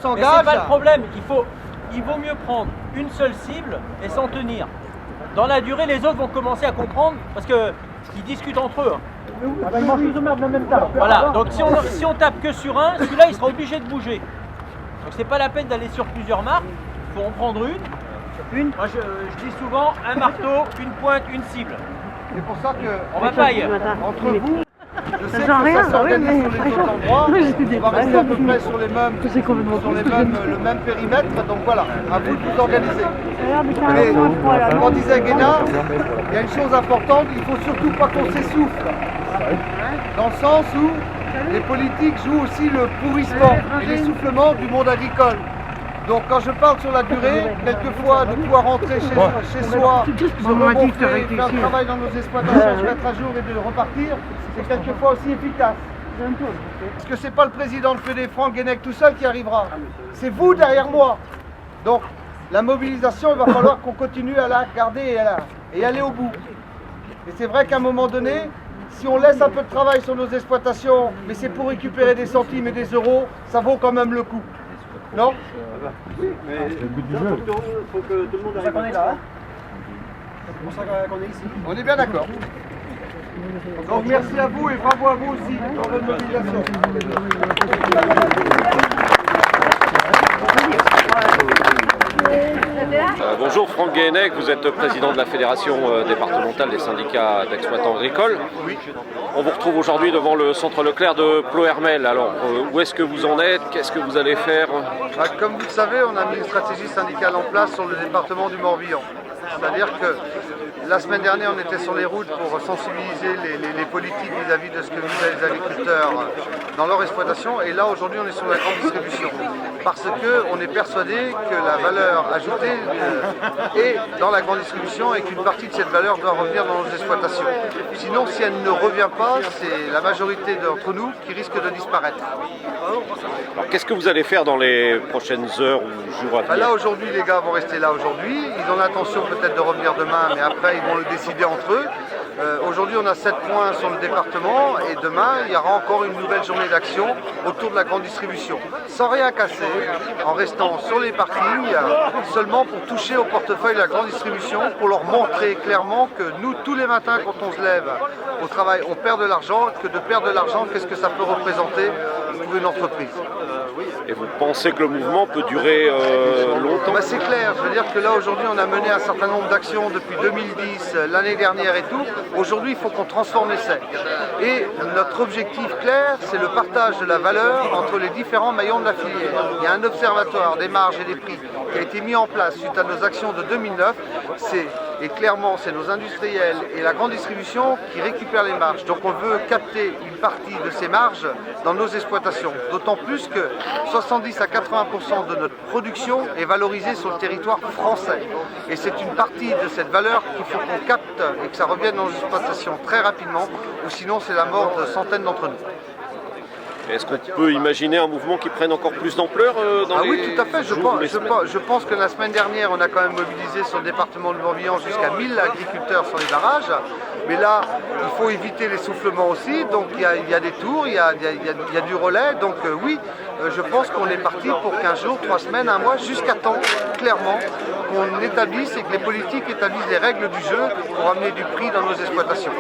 s'engage. C'est pas le problème, il vaut mieux prendre une seule cible et s'en tenir. Dans la durée, les autres vont commencer à comprendre parce qu'ils discutent entre eux. Ils mangent tous au même même temps. Voilà, donc si on tape que sur un, celui-là il sera obligé de bouger. Donc c'est pas la peine d'aller sur plusieurs marques, il faut en prendre une. Moi je dis souvent un marteau, une pointe, une cible. C'est pour ça que On va paille. entre vous, je sais que rien, ça s'organise sur les autres endroits. On va rester à peu près sur les mêmes, le même périmètre. Donc voilà, à vous de vous organiser. Mais comme on disait Guéna, il y a une chose importante, il ne faut surtout pas qu'on s'essouffle. Dans le sens où les politiques jouent aussi le pourrissement et l'essoufflement du monde agricole. Donc quand je parle sur la durée, quelquefois de pouvoir rentrer chez soi, se regonfler, faire le travail dans nos exploitations, se mettre à jour et de repartir, c'est quelquefois aussi efficace. Parce que c'est pas le président de PD, Franck Guénec tout seul qui arrivera. C'est vous derrière moi. Donc la mobilisation, il va falloir qu'on continue à la garder et aller au bout. Et c'est vrai qu'à un moment donné, si on laisse un peu de travail sur nos exploitations, mais c'est pour récupérer des centimes et des euros, ça vaut quand même le coup. Non? Oui, mais il faut que tout le monde arrive. C'est pour ça qu'on est là. C'est pour ça qu'on est ici. On est bien d'accord. Donc merci à vous et bravo à vous aussi pour votre mobilisation. Bonjour Franck Guénec, vous êtes président de la Fédération départementale des syndicats d'exploitants agricoles. Oui. On vous retrouve aujourd'hui devant le centre Leclerc de Ploërmel. Alors, où est-ce que vous en êtes? Qu'est-ce que vous allez faire? Comme vous le savez, on a mis une stratégie syndicale en place sur le département du Morbihan. C'est-à-dire que la semaine dernière, on était sur les routes pour sensibiliser les politiques vis-à-vis de ce que vivaient les agriculteurs dans leur exploitation. Et là, aujourd'hui, on est sur la grande distribution. Parce qu'on est persuadé que la valeur ajoutée est dans la grande distribution et qu'une partie de cette valeur doit revenir dans nos exploitations. Sinon, si elle ne revient pas, c'est la majorité d'entre nous qui risque de disparaître. Alors, qu'est-ce que vous allez faire dans les prochaines heures ou jours à venir? Là, aujourd'hui, les gars vont rester là aujourd'hui. Ils ont l'intention peut-être de revenir demain, mais après, ils vont le décider entre eux. Aujourd'hui, on a 7 points sur le département et demain, il y aura encore une nouvelle journée d'action autour de la grande distribution. Sans rien casser, en restant sur les parkings, seulement pour toucher au portefeuille de la grande distribution, pour leur montrer clairement que nous, tous les matins, quand on se lève au travail, on perd de l'argent, que de perdre de l'argent, qu'est-ce que ça peut représenter pour une entreprise. Et vous pensez que le mouvement peut durer longtemps? C'est clair, je veux dire que là aujourd'hui on a mené un certain nombre d'actions depuis 2010, l'année dernière et tout. Aujourd'hui il faut qu'on transforme l'essai. Et notre objectif clair, c'est le partage de la valeur entre les différents maillons de la filière. Il y a un observatoire des marges et des prix qui a été mis en place suite à nos actions de 2009. Et clairement, c'est nos industriels et la grande distribution qui récupèrent les marges. Donc on veut capter une partie de ces marges dans nos exploitations. D'autant plus que 70 à 80% de notre production est valorisée sur le territoire français. Et c'est une partie de cette valeur qu'il faut qu'on capte et que ça revienne dans nos exploitations très rapidement, ou sinon c'est la mort de centaines d'entre nous. Est-ce qu'on peut imaginer un mouvement qui prenne encore plus d'ampleur dans les oui, tout à fait. jours, Je pense que la semaine dernière, on a quand même mobilisé sur le département de Morbihan jusqu'à 1000 agriculteurs sur les barrages. Mais là, il faut éviter l'essoufflement aussi. Donc il y a des tours, il y a du relais. Donc oui, je pense qu'on est parti pour 15 jours, 3 semaines, 1 mois, jusqu'à temps, clairement, qu'on établisse et que les politiques établissent les règles du jeu pour amener du prix dans nos exploitations.